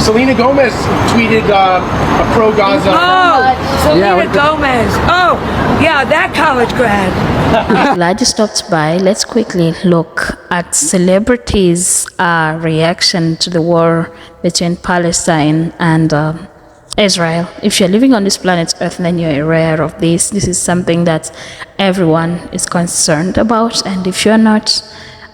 Selena Gomez tweeted a pro-Gaza. Oh, Selena Gomez. Oh, yeah, that college grad. Glad you stopped by. Let's quickly look at celebrities' reaction to the war between Palestine and Israel. If you're living on this planet Earth, then you're aware of this. This is something that everyone is concerned about, and if you're not,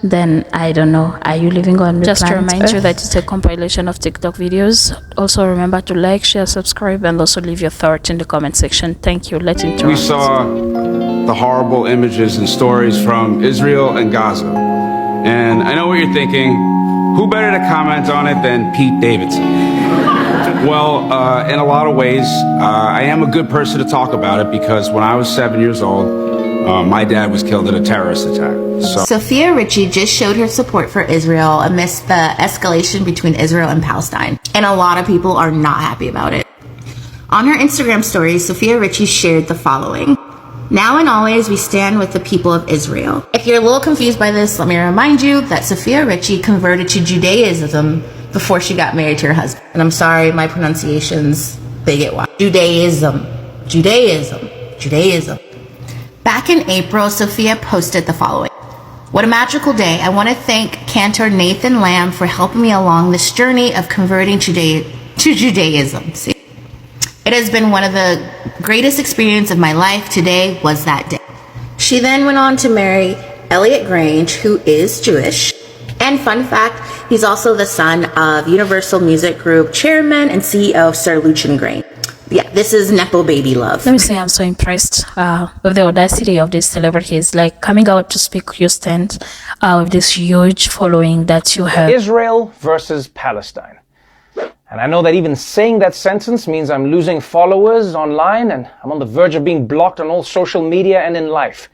then I don't know. Are you living on the Just to planet remind Earth? you that it's a compilation of TikTok videos. Also remember to like, share, subscribe, and also leave your thoughts in the comment section. Thank you. Let's interact. We saw the horrible images and stories from Israel and Gaza. And I know what you're thinking. Who better to comment on it than Pete Davidson? Well, in a lot of ways, I am a good person to talk about it because when I was 7 years old, my dad was killed in a terrorist attack. Sophia Richie just showed her support for Israel amidst the escalation between Israel and Palestine. And a lot of people are not happy about it. On her Instagram story, Sophia Richie shared the following. Now and always, we stand with the people of Israel. If you're a little confused by this, let me remind you that Sophia Richie converted to Judaism before she got married to her husband. And I'm sorry, my pronunciations, they get wild. Judaism. Back in April, Sophia posted the following. What a magical day. I want to thank Cantor Nathan Lamb for helping me along this journey of converting to Judaism. See? It has been one of the greatest experiences of my life. Today was that day. She then went on to marry Elliot Grange, who is Jewish. And fun fact, he's also the son of Universal Music Group chairman and CEO Sir Lucian Grange. Yeah, this is Nepo baby love. Let me say I'm so impressed with the audacity of these celebrities, like coming out to speak your stand with this huge following that you have. Israel versus Palestine. And I know that even saying that sentence means I'm losing followers online and I'm on the verge of being blocked on all social media and in life.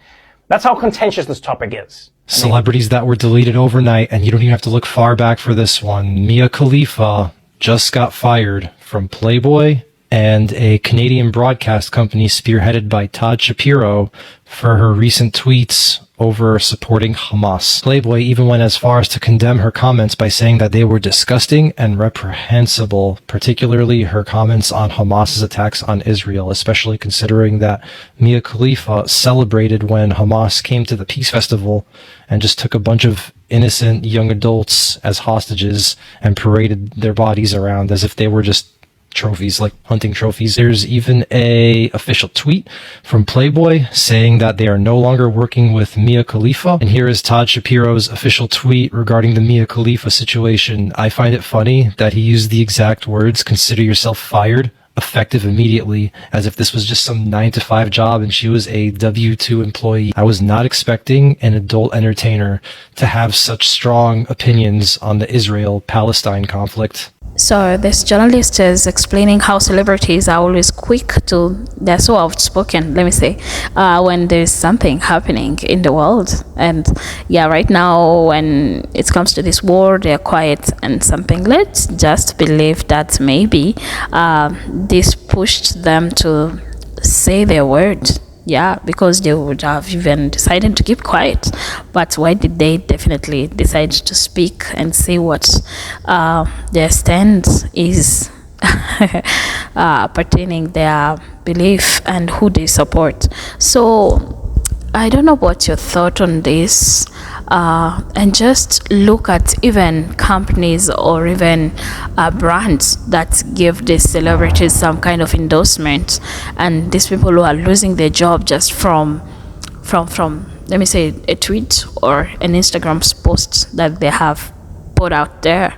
That's how contentious this topic is. Celebrities that were deleted overnight, and you don't even have to look far back for this one. Mia Khalifa just got fired from Playboy and a Canadian broadcast company spearheaded by Todd Shapiro for her recent tweets over supporting Hamas. Playboy even went as far as to condemn her comments by saying that they were disgusting and reprehensible, particularly her comments on Hamas's attacks on Israel, especially considering that Mia Khalifa celebrated when Hamas came to the Peace Festival and just took a bunch of innocent young adults as hostages and paraded their bodies around as if they were just trophies, like hunting trophies. There's even a official tweet from Playboy saying that they are no longer working with Mia Khalifa. And here is Todd Shapiro's official tweet regarding the Mia Khalifa situation. I find it funny that he used the exact words, "Consider yourself fired, effective immediately," as if this was just some 9-to-5 job and she was a W-2 employee. I was not expecting an adult entertainer to have such strong opinions on the Israel-Palestine conflict. So this journalist is explaining how celebrities are always quick they're so outspoken, let me say, when there's something happening in the world. And yeah, right now when it comes to this war, they're quiet and something. Let's just believe that maybe this pushed them to say their word. Yeah, because they would have even decided to keep quiet. But why did they definitely decide to speak and say what their stand is pertaining their belief and who they support? So I don't know what your thought on this, and just look at even companies or even brands that give these celebrities some kind of endorsement, and these people who are losing their job just from let me say a tweet or an Instagram post that they have put out there.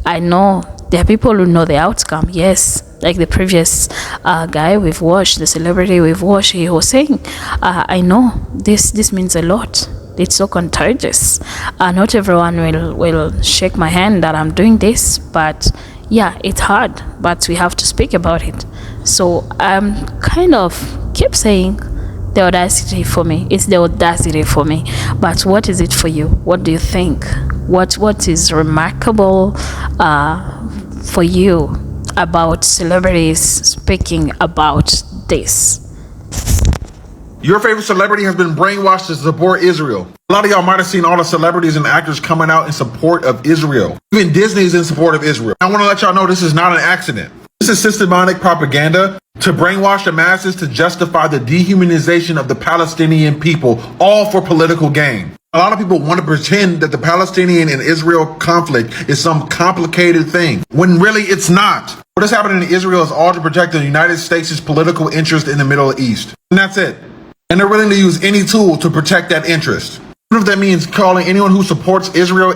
I know there are people who know the outcome, yes, like the previous guy we've watched, the celebrity we've watched, he was saying, I know this means a lot. It's so contagious. Not everyone will shake my hand that I'm doing this, but yeah, it's hard, but we have to speak about it. So I'm kind of keep saying the audacity for me. It's the audacity for me. But what is it for you? What do you think? What is remarkable for you about celebrities speaking about this? Your favorite celebrity has been brainwashed to support Israel. A lot of y'all might have seen all the celebrities and actors coming out in support of Israel. Even Disney is in support of Israel. I want to let y'all know this is not an accident. This is systematic propaganda to brainwash the masses to justify the dehumanization of the Palestinian people, all for political gain. A lot of people want to pretend that the Palestinian and Israel conflict is some complicated thing, when really it's not. What is happening in Israel is all to protect the United States' political interest in the Middle East. And that's it. And they're willing to use any tool to protect that interest. Even if that means calling anyone who supports Israel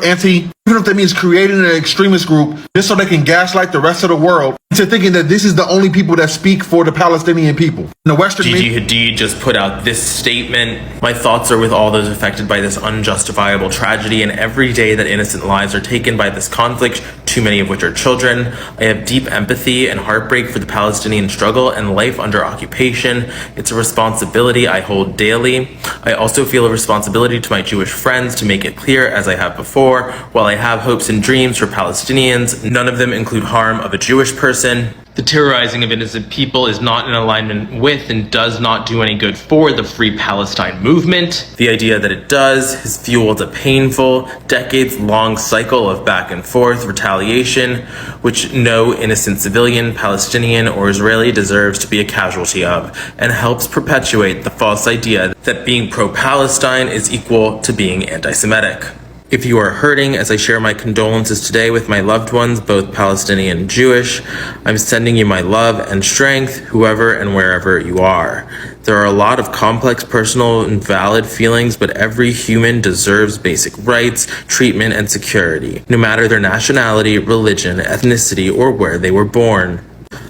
even if that means creating an extremist group just so they can gaslight the rest of the world into thinking that this is the only people that speak for the Palestinian people. In the Western Gigi Hadid just put out this statement. My thoughts are with all those affected by this unjustifiable tragedy, and every day that innocent lives are taken by this conflict, too many of which are children. I have deep empathy and heartbreak for the Palestinian struggle and life under occupation. It's a responsibility I hold daily. I also feel a responsibility to my Jewish friends to make it clear, as I have before, while I have hopes and dreams for Palestinians, none of them include harm of a Jewish person. The terrorizing of innocent people is not in alignment with and does not do any good for the Free Palestine movement. The idea that it does has fueled a painful, decades-long cycle of back and forth retaliation, which no innocent civilian, Palestinian, or Israeli deserves to be a casualty of, and helps perpetuate the false idea that being pro-Palestine is equal to being anti-Semitic. If you are hurting as I share my condolences today with my loved ones, both Palestinian and Jewish, I'm sending you my love and strength, whoever and wherever you are. There are a lot of complex, personal, and valid feelings, but every human deserves basic rights, treatment, and security, no matter their nationality, religion, ethnicity, or where they were born.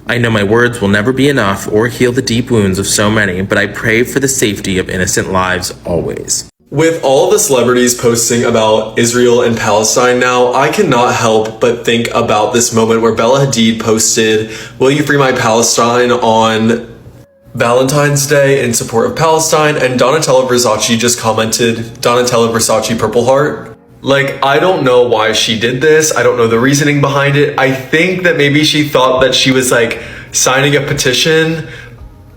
I know my words will never be enough or heal the deep wounds of so many, but I pray for the safety of innocent lives always. With all the celebrities posting about Israel and Palestine now, I cannot help but think about this moment where Bella Hadid posted, "Will you free my Palestine?" on Valentine's Day in support of Palestine, and Donatella Versace just commented, "Donatella Versace Purple Heart." Like, I don't know why she did this. I don't know the reasoning behind it. I think that maybe she thought that she was like signing a petition,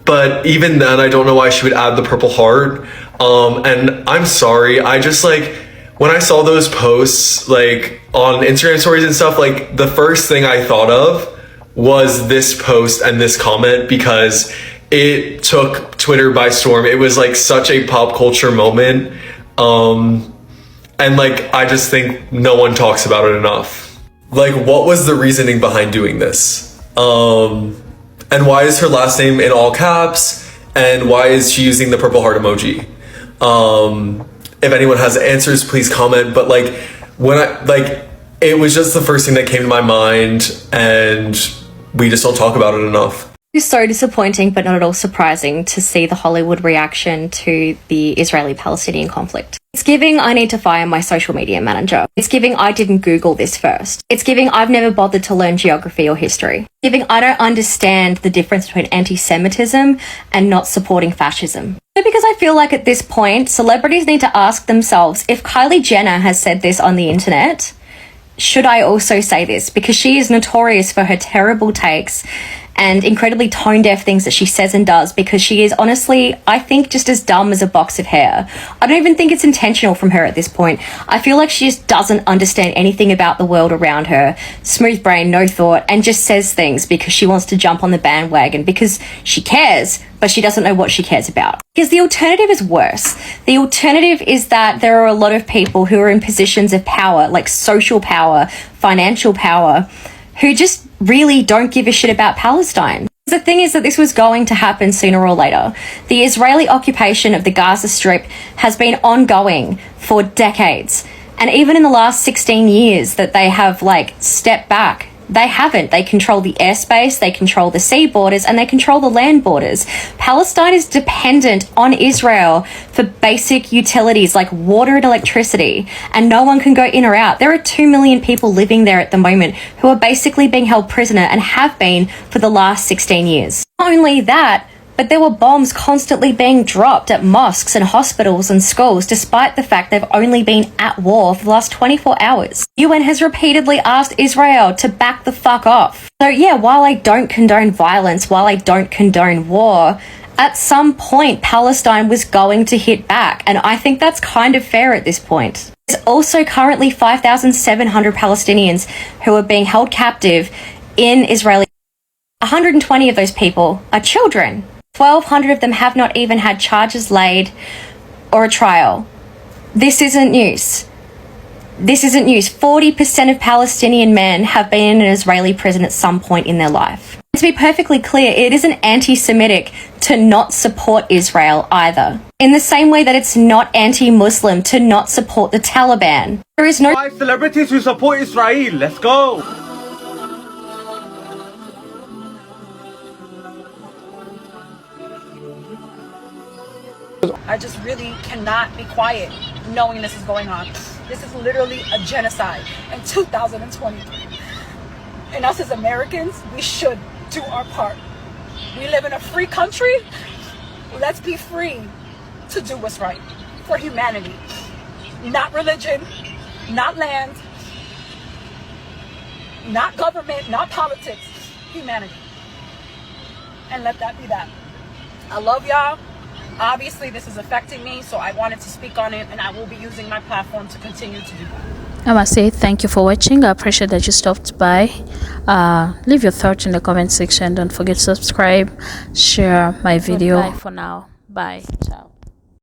but even then, I don't know why she would add the Purple Heart. And I'm sorry, I just like, when I saw those posts, like on Instagram stories and stuff, like the first thing I thought of was this post and this comment, because it took Twitter by storm. It was like such a pop culture moment. And like, I just think no one talks about it enough. Like, what was the reasoning behind doing this? And why is her last name in all caps? And why is she using the Purple Heart emoji? If anyone has answers, please comment. But like, when it was just the first thing that came to my mind, and we just don't talk about it enough. It's so disappointing, but not at all surprising to see the Hollywood reaction to the Israeli-Palestinian conflict. It's giving I need to fire my social media manager. It's giving I didn't Google this first. It's giving I've never bothered to learn geography or history. It's giving I don't understand the difference between anti-Semitism and not supporting fascism. Because I feel like at this point, celebrities need to ask themselves, if Kylie Jenner has said this on the internet, should I also say this? Because she is notorious for her terrible takes and incredibly tone-deaf things that she says and does, because she is honestly, I think, just as dumb as a box of hair. I don't even think it's intentional from her at this point. I feel like she just doesn't understand anything about the world around her. Smooth brain, no thought, and just says things because she wants to jump on the bandwagon, because she cares, but she doesn't know what she cares about. Because the alternative is worse. The alternative is that there are a lot of people who are in positions of power, like social power, financial power, who just really don't give a shit about Palestine. The thing is that this was going to happen sooner or later. The Israeli occupation of the Gaza Strip has been ongoing for decades. And even in the last 16 years that they have stepped back, they haven't. They control the airspace, they control the sea borders, and they control the land borders. Palestine is dependent on Israel for basic utilities like water and electricity, and no one can go in or out. There are 2 million people living there at the moment who are basically being held prisoner and have been for the last 16 years. Not only that, but there were bombs constantly being dropped at mosques and hospitals and schools, despite the fact they've only been at war for the last 24 hours. UN has repeatedly asked Israel to back the fuck off. So yeah, while I don't condone violence, while I don't condone war, At some point, Palestine was going to hit back, and I think that's kind of fair at this point. There's also currently 5,700 Palestinians who are being held captive in Israeli. 120 of those people are children. 1,200 of them have not even had charges laid or a trial. This isn't news. This isn't news. 40% of Palestinian men have been in an Israeli prison at some point in their life. To be perfectly clear, it isn't anti-Semitic to not support Israel either. In the same way that it's not anti-Muslim to not support the Taliban. There is no 5 celebrities who support Israel. Let's go. I just really cannot be quiet knowing this is going on. This is literally a genocide in 2023. And us as Americans, we should do our part. We live in a free country. Let's be free to do what's right for humanity. Not religion, not land, not government, not politics, humanity. And let that be that. I love y'all. Obviously, this is affecting me, so I wanted to speak on it, and I will be using my platform to continue to do that. I must say thank you for watching. I appreciate that you stopped by. Leave your thoughts in the comment section. Don't forget to subscribe, share my video. Bye for now. Bye. Ciao.